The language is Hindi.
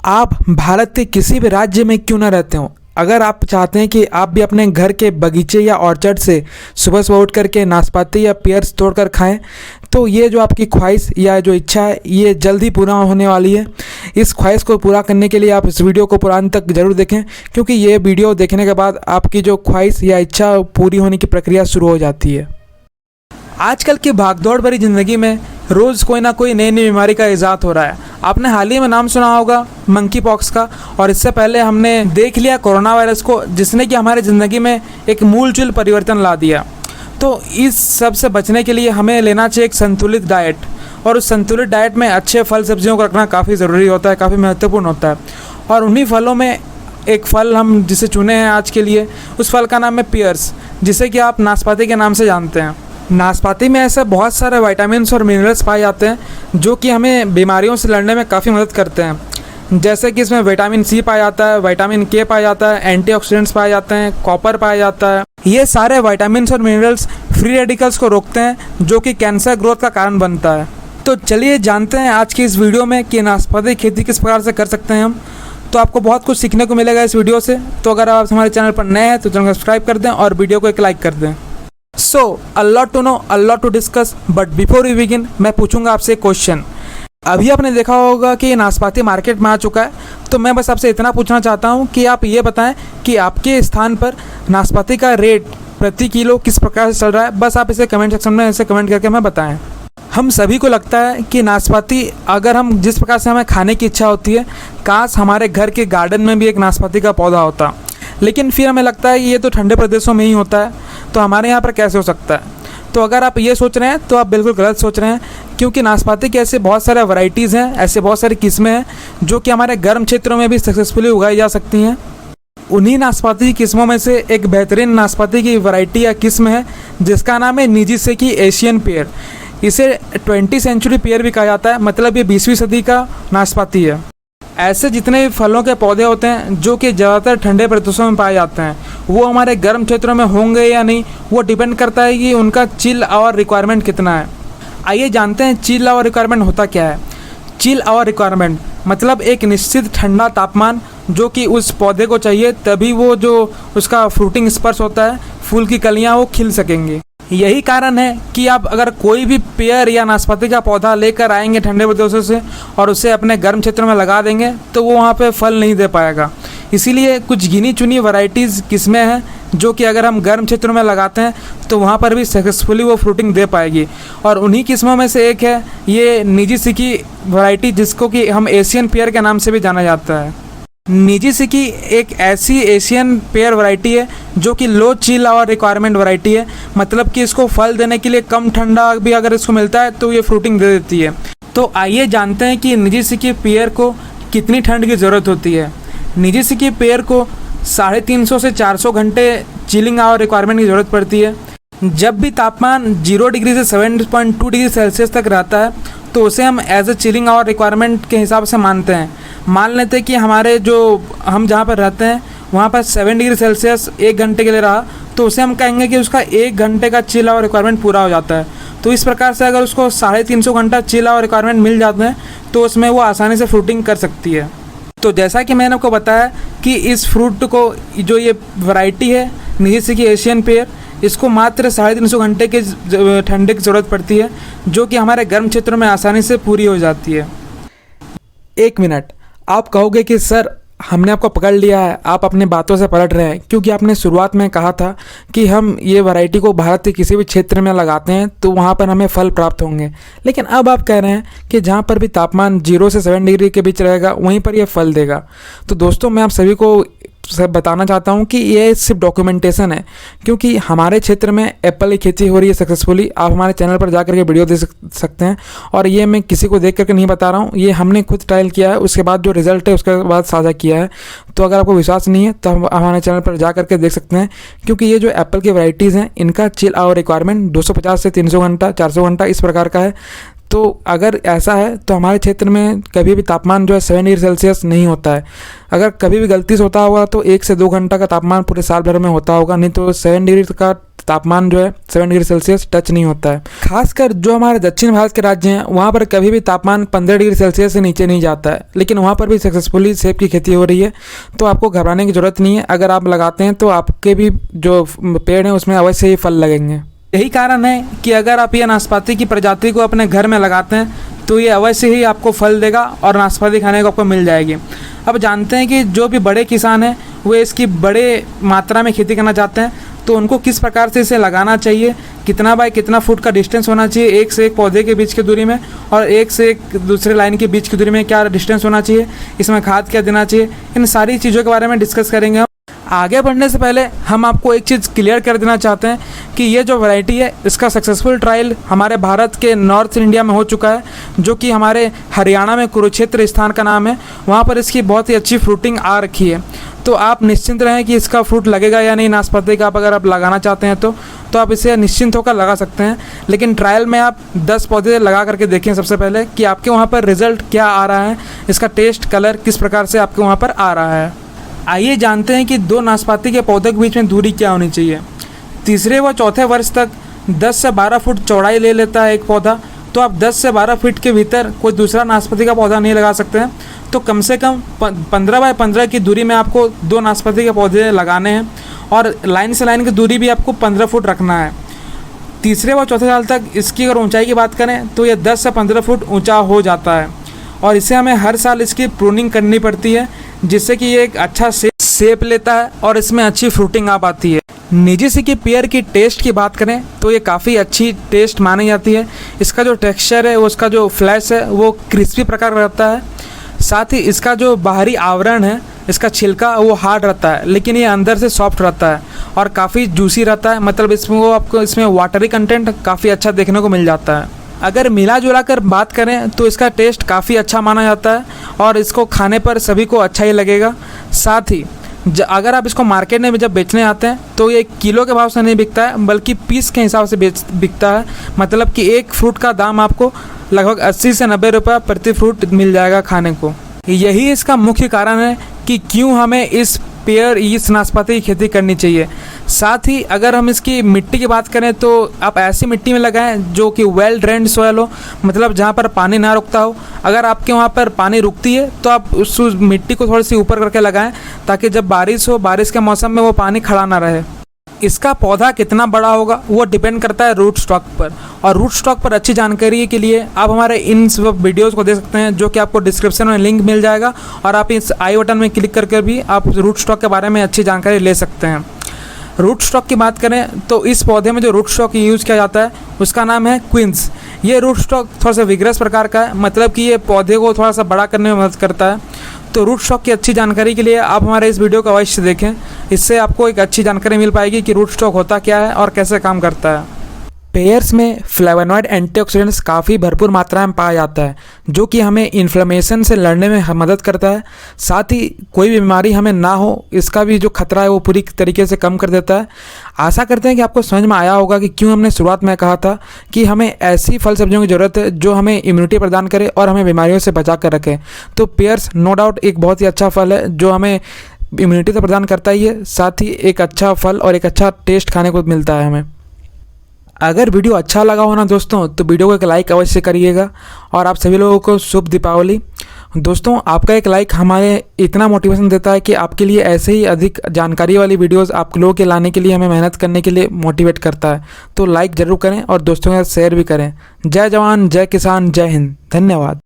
आप भारत के किसी भी राज्य में क्यों ना रहते हो, अगर आप चाहते हैं कि आप भी अपने घर के बगीचे या ऑर्चर्ड से सुबह सुबह उठ करके नाशपाती या पेयर्स तोड़कर खाएं, तो ये जो आपकी ख्वाहिश या जो इच्छा है ये जल्द ही पूरा होने वाली है। इस ख्वाहिश को पूरा करने के लिए आप इस वीडियो को पूरा अंत तक ज़रूर देखें, क्योंकि ये वीडियो देखने के बाद आपकी जो ख्वाहिश या इच्छा पूरी होने की प्रक्रिया शुरू हो जाती है। आजकल की भागदौड़ भरी ज़िंदगी में रोज़ कोई ना कोई नई नई बीमारी का इजाद हो रहा है। आपने हाल ही में नाम सुना होगा मंकी पॉक्स का, और इससे पहले हमने देख लिया कोरोना वायरस को, जिसने कि हमारी ज़िंदगी में एक मूलचूल परिवर्तन ला दिया। तो इस सब से बचने के लिए हमें लेना चाहिए एक संतुलित डाइट, और उस संतुलित डाइट में अच्छे फल सब्जियों को रखना काफ़ी ज़रूरी होता है, काफ़ी महत्वपूर्ण होता है। और उन्हीं फलों में एक फल हम जिसे चुने हैं आज के लिए, उस फल का नाम है पियर्स, जिसे कि आप नाशपाती के नाम से जानते हैं। नाशपाती में ऐसे बहुत सारे विटामिन्स और मिनरल्स पाए जाते हैं जो कि हमें बीमारियों से लड़ने में काफ़ी मदद करते हैं। जैसे कि इसमें विटामिन सी पाया जाता है, विटामिन के पाया जाता है, एंटीऑक्सीडेंट्स पाए जाते हैं, कॉपर पाया जाता है। ये सारे विटामिन्स और मिनरल्स फ्री रेडिकल्स को रोकते हैं, जो कि कैंसर ग्रोथ का कारण बनता है। तो चलिए जानते हैं आज की इस वीडियो में कि नाशपाती की खेती किस प्रकार से कर सकते हैं हम। तो आपको बहुत कुछ सीखने को मिलेगा इस वीडियो से। तो अगर आप हमारे चैनल पर नए हैं तो चैनल को सब्सक्राइब कर दें और वीडियो को एक लाइक कर दें। So, a lot to know, a lot to discuss, but before we begin, मैं पूछूंगा आपसे एक क्वेश्चन। अभी आपने देखा होगा कि नाशपाती मार्केट में आ चुका है, तो मैं बस आपसे इतना पूछना चाहता हूं कि आप ये बताएं कि आपके स्थान पर नाशपाती का रेट प्रति किलो किस प्रकार से चल रहा है। बस आप इसे कमेंट सेक्शन में ऐसे कमेंट करके हमें बताएं। हम सभी को लगता है कि नाशपाती अगर हम जिस प्रकार से हमें खाने की इच्छा होती है, काश हमारे घर के गार्डन में भी एक नाशपाती का पौधा होता, लेकिन फिर हमें लगता है ये तो ठंडे प्रदेशों में ही होता है, तो हमारे यहाँ पर कैसे हो सकता है। तो अगर आप ये सोच रहे हैं तो आप बिल्कुल गलत सोच रहे हैं, क्योंकि नाशपाती के ऐसे बहुत सारे वैरायटीज़ हैं, ऐसे बहुत सारी किस्में हैं जो कि हमारे गर्म क्षेत्रों में भी सक्सेसफुली उगाई जा सकती हैं। उन्हीं नाशपाती की किस्मों में से एक बेहतरीन नाशपाती की वैरायटी या किस्म है जिसका नाम है निजिसेकी एशियन पेयर। इसे 20वीं सेंचुरी पेयर भी कहा जाता है, मतलब ये 20वीं सदी का नाशपाती है। ऐसे जितने भी फलों के पौधे होते हैं जो कि ज़्यादातर ठंडे प्रदेशों में पाए जाते हैं, वो हमारे गर्म क्षेत्रों में होंगे या नहीं, वो डिपेंड करता है कि उनका चिल आवर रिक्वायरमेंट कितना है। आइए जानते हैं चिल आवर रिक्वायरमेंट होता क्या है। चिल आवर रिक्वायरमेंट मतलब एक निश्चित ठंडा तापमान जो कि उस पौधे को चाहिए, तभी वो जो उसका फ्रूटिंग स्पर्श होता है, फूल की कलियाँ वो खिल सकेंगी। यही कारण है कि आप अगर कोई भी पेयर या नाशपाती का पौधा लेकर आएंगे ठंडे प्रदेशों से और उसे अपने गर्म क्षेत्र में लगा देंगे, तो वो वहाँ पे फल नहीं दे पाएगा। इसीलिए कुछ गिनी चुनी वैरायटीज़ किस्में हैं जो कि अगर हम गर्म क्षेत्रों में लगाते हैं तो वहाँ पर भी सक्सेसफुली वो फ्रूटिंग दे पाएगी। और उन्हीं किस्मों में से एक है ये निजिसेकी वैरायटी, जिसको कि हम एशियन पेयर के नाम से भी जाना जाता है। निजिसेकी एक ऐसी एशियन पेयर वैरायटी है जो कि लो चिल आवर रिक्वायरमेंट वैरायटी है, मतलब कि इसको फल देने के लिए कम ठंडा भी अगर इसको मिलता है तो ये फ्रूटिंग दे देती है। तो आइए जानते हैं कि निजिसेकी पेयर को कितनी ठंड की ज़रूरत होती है। निजिसेकी पेयर को 350 से 400 घंटे चिलिंग आवर रिक्वायरमेंट की ज़रूरत पड़ती है। जब भी तापमान 0 डिग्री से 7.2 डिग्री सेल्सियस तक रहता है तो उसे हम as a chilling our requirement के हिसाब से मानते हैं। मान लेते हैं कि हमारे जो हम जहाँ पर रहते हैं वहाँ पर 7 डिग्री सेल्सियस 1 घंटे के लिए रहा, तो उसे हम कहेंगे कि उसका 1 घंटे का चिल आवर रिक्वायरमेंट पूरा हो जाता है। तो इस प्रकार से अगर उसको 350 घंटा चिल आवर रिक्वायरमेंट मिल जाते हैं तो उसमें वो आसानी से फ्रूटिंग कर सकती है। तो जैसा कि मैंने आपको बताया कि इस फ्रूट को जो ये वैरायटी है निजिसेकी एशियन पेयर, इसको मात्र 350 घंटे के ठंडे की ज़रूरत पड़ती है, जो कि हमारे गर्म क्षेत्रों में आसानी से पूरी हो जाती है। 1 मिनट, आप कहोगे कि सर हमने आपको पकड़ लिया है, आप अपनी बातों से पलट रहे हैं, क्योंकि आपने शुरुआत में कहा था कि हम ये वैरायटी को भारत के किसी भी क्षेत्र में लगाते हैं तो वहाँ पर हमें फल प्राप्त होंगे। लेकिन अब आप कह रहे हैं कि जहाँ पर भी तापमान 0 से 7 डिग्री के बीच रहेगा वहीं पर ये फल देगा। तो दोस्तों मैं आप सभी को बताना चाहता हूँ कि ये सिर्फ डॉक्यूमेंटेशन है, क्योंकि हमारे क्षेत्र में एप्पल की खेती हो रही है सक्सेसफुली। आप हमारे चैनल पर जाकर के वीडियो देख सकते हैं, और ये मैं किसी को देख करके नहीं बता रहा हूँ, ये हमने खुद ट्रायल किया है, उसके बाद जो रिजल्ट है उसके बाद साझा किया है। तो अगर आपको विश्वास नहीं है तो हम हमारे चैनल पर जा करके देख सकते हैं, क्योंकि ये जो एप्पल की वैरायटीज़ हैं इनका चिल आवर रिक्वायरमेंट 250 से 300 घंटा 400 घंटा इस प्रकार का है। तो अगर ऐसा है तो हमारे क्षेत्र में कभी भी तापमान जो है 7 डिग्री सेल्सियस नहीं होता है। अगर कभी भी गलती से होता होगा तो 1 से 2 घंटा का तापमान पूरे साल भर में होता होगा, नहीं तो 7 डिग्री का तापमान जो है 7 डिग्री सेल्सियस टच नहीं होता है। खासकर जो हमारे दक्षिण भारत के राज्य हैं वहाँ पर कभी भी तापमान 15 डिग्री सेल्सियस से नीचे नहीं जाता है, लेकिन वहाँ पर भी सक्सेसफुली सेब की खेती हो रही है। तो आपको घबराने की ज़रूरत नहीं है, अगर आप लगाते हैं तो आपके भी जो पेड़ हैं उसमें अवश्य ही फल लगेंगे। यही कारण है कि अगर आप ये नाशपाती की प्रजाति को अपने घर में लगाते हैं तो ये अवश्य ही आपको फल देगा और नाशपाती खाने को आपको मिल जाएगी। अब जानते हैं कि जो भी बड़े किसान हैं वे इसकी बड़े मात्रा में खेती करना चाहते हैं, तो उनको किस प्रकार से इसे लगाना चाहिए, कितना बाय कितना फुट का डिस्टेंस होना चाहिए एक से एक पौधे के बीच की दूरी में, और एक से एक दूसरे लाइन के बीच की दूरी में क्या डिस्टेंस होना चाहिए, इसमें खाद क्या देना चाहिए, इन सारी चीज़ों के बारे में डिस्कस करेंगे। आगे बढ़ने से पहले हम आपको एक चीज़ क्लियर कर देना चाहते हैं कि ये जो वैरायटी है इसका सक्सेसफुल ट्रायल हमारे भारत के नॉर्थ इंडिया में हो चुका है, जो कि हमारे हरियाणा में कुरुक्षेत्र स्थान का नाम है। वहाँ पर इसकी बहुत ही अच्छी फ्रूटिंग आ रखी है, तो आप निश्चिंत रहें कि इसका फ्रूट लगेगा या नहीं नाशपाती का। अगर आप लगाना चाहते हैं तो आप इसे निश्चिंत होकर लगा सकते हैं, लेकिन ट्रायल में आप 10 पौधे लगा करके देखें सबसे पहले कि आपके वहाँ पर रिज़ल्ट क्या आ रहा है, इसका टेस्ट कलर किस प्रकार से आपके वहाँ पर आ रहा है। आइए जानते हैं कि 2 नाशपाती के पौधों के बीच में दूरी क्या होनी चाहिए। तीसरे व चौथे वर्ष तक 10 से 12 फुट चौड़ाई ले लेता है एक पौधा, तो आप 10 से 12 फीट के भीतर कोई दूसरा नाशपाती का पौधा नहीं लगा सकते हैं। तो कम से कम 15 बाय 15 की दूरी में आपको 2 नाशपाती के पौधे लगाने हैं, और लाइन से लाइन की दूरी भी आपको 15 फुट रखना है। तीसरे व चौथे साल तक इसकी अगर ऊंचाई की बात करें तो ये 10 से 15 फुट ऊंचा हो जाता है, और इसे हमें हर साल इसकी प्रूनिंग करनी पड़ती है, जिससे कि ये एक अच्छा शेप लेता है और इसमें अच्छी फ्रूटिंग आ पाती है। निजी की पेयर की टेस्ट की बात करें तो ये काफ़ी अच्छी टेस्ट मानी जाती है। इसका जो टेक्सचर है, उसका जो फ्लैश है वो क्रिस्पी प्रकार रहता है। साथ ही इसका जो बाहरी आवरण है, इसका छिलका वो हार्ड रहता है, लेकिन ये अंदर से सॉफ्ट रहता है और काफ़ी जूसी रहता है। मतलब इसमें वो आपको इसमें वाटरी कंटेंट काफ़ी अच्छा देखने को मिल जाता है। अगर मिला जुला कर बात करें तो इसका टेस्ट काफ़ी अच्छा माना जाता है और इसको खाने पर सभी को अच्छा ही लगेगा। साथ ही अगर आप इसको मार्केट में जब बेचने आते हैं तो ये किलो के भाव से नहीं बिकता है, बल्कि पीस के हिसाब से बिकता है। मतलब कि एक फ्रूट का दाम आपको लगभग 80 से 90 रुपये प्रति फ्रूट मिल जाएगा खाने को। यही इसका मुख्य कारण है कि क्यों हमें इस नाशपाती की खेती करनी चाहिए। साथ ही अगर हम इसकी मिट्टी की बात करें तो आप ऐसी मिट्टी में लगाएं जो कि वेल ड्रेन्ड सॉइल हो, मतलब जहाँ पर पानी ना रुकता हो। अगर आपके वहाँ पर पानी रुकती है तो आप उस मिट्टी को थोड़ी सी ऊपर करके लगाएं, ताकि जब बारिश हो, बारिश के मौसम में वो पानी खड़ा ना रहे। इसका पौधा कितना बड़ा होगा वो डिपेंड करता है रूट स्टॉक पर, और रूट स्टॉक पर अच्छी जानकारी के लिए आप हमारे इन सब वीडियोस को देख सकते हैं, जो कि आपको डिस्क्रिप्शन में लिंक मिल जाएगा, और आप इस आई बटन में क्लिक करके भी आप रूट स्टॉक के बारे में अच्छी जानकारी ले सकते हैं। रूट स्टॉक की बात करें तो इस पौधे में जो रूट स्टॉक यूज़ किया जाता है उसका नाम है क्विंस। ये रूट स्टॉक थोड़ा सा विग्रस प्रकार का है, मतलब कि ये पौधे को थोड़ा सा बड़ा करने में मदद करता है। तो रूट स्टॉक की अच्छी जानकारी के लिए आप हमारे इस वीडियो को अवश्य देखें, इससे आपको एक अच्छी जानकारी मिल पाएगी कि रूट स्टॉक होता क्या है और कैसे काम करता है। पेयर्स में फ्लेवोनॉइड एंटीऑक्सीडेंट्स काफ़ी भरपूर मात्रा में पाया जाता है, जो कि हमें इन्फ्लेमेशन से लड़ने में मदद करता है। साथ ही कोई भी बीमारी हमें ना हो, इसका भी जो खतरा है वो पूरी तरीके से कम कर देता है। आशा करते हैं कि आपको समझ में आया होगा कि क्यों हमने शुरुआत में कहा था कि हमें ऐसी फल सब्जियों की ज़रूरत है जो हमें इम्यूनिटी प्रदान करे और हमें बीमारियों से बचा कर रखे। तो पेयर्स नो डाउट एक बहुत ही अच्छा फल है जो हमें इम्यूनिटी तो प्रदान करता ही है, साथ ही एक अच्छा फल और एक अच्छा टेस्ट खाने को मिलता है हमें। अगर वीडियो अच्छा लगा हो ना दोस्तों, तो वीडियो को एक लाइक अवश्य करिएगा, और आप सभी लोगों को शुभ दीपावली। दोस्तों, आपका एक लाइक हमारे इतना मोटिवेशन देता है कि आपके लिए ऐसे ही अधिक जानकारी वाली वीडियोस आप लोगों के लाने के लिए हमें मेहनत करने के लिए मोटिवेट करता है। तो लाइक ज़रूर करें और दोस्तों के साथ शेयर भी करें। जय जवान, जय किसान, जय हिंद। धन्यवाद।